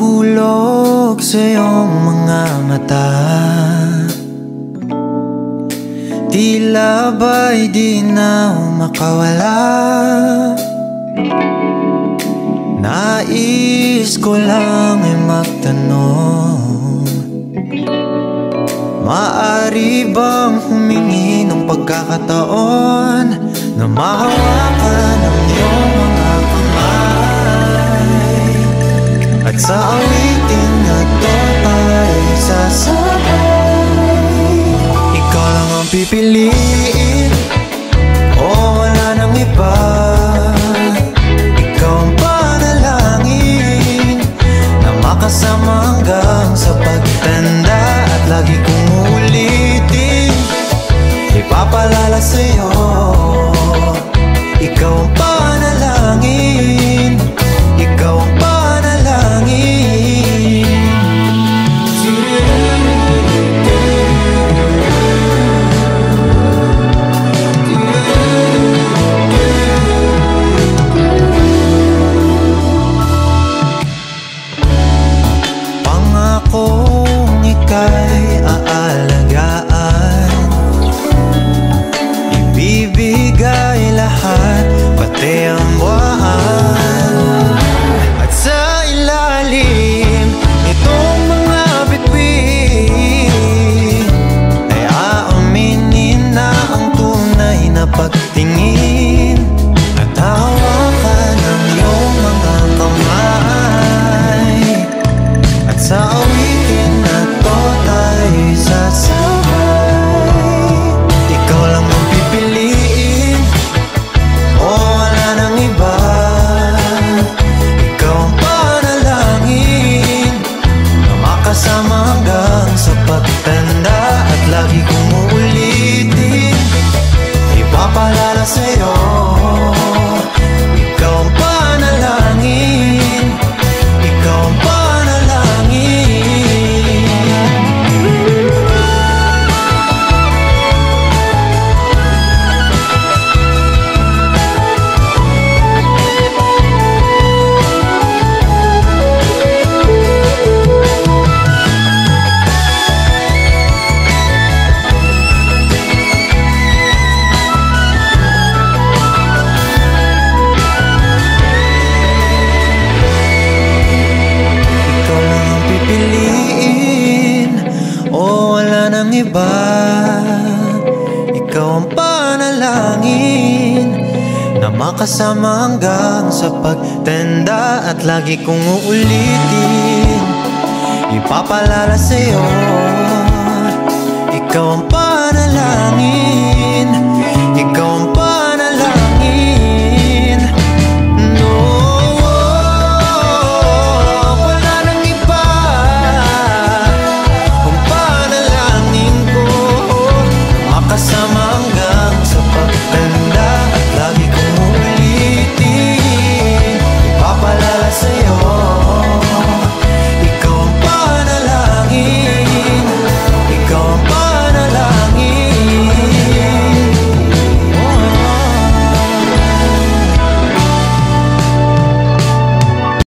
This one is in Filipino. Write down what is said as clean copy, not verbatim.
Nahulog sa iyong mga mata, tila ba'y di na makawala. Nais ko lang ay magtanong, maaari bang humingi ng pagkakataon na mahawakan ang iyong mga kamay, at sa awitin na to ay sasabay. Ikaw lang ang pipiliin, o wala nang iba. Ikaw ang panalangin na makasama hanggang sa pagtanda, at lagi kong uulitin, ipapalala sa'yo. Ikaw ang panalangin, ikaw ang panalangin. Pangakong ika'y aalagaan, ibibigay lahat, pati ang buwan. At sa ilalim nitong mga bituin ay aaminin na ang tunay na pagtingin, at hawakan ang iyong mga kamay, at sa awitin na to tayo sasabay. Ikaw lang ang pipiliin, o wala nang iba. Ikaw ang panalangin na makasama hanggang sa pagtanda, at lagi kong uulitin, ipapalala sa'yo. Ikaw ang panalangin, ikaw ang panalangin. Ikaw lang ang pipiliin, o wala nang iba. Ikaw ang panalangin na makasama hanggang sa pagtanda, at lagi kong uulitin, ipapalala sa'yo. Ikaw ang panalangin,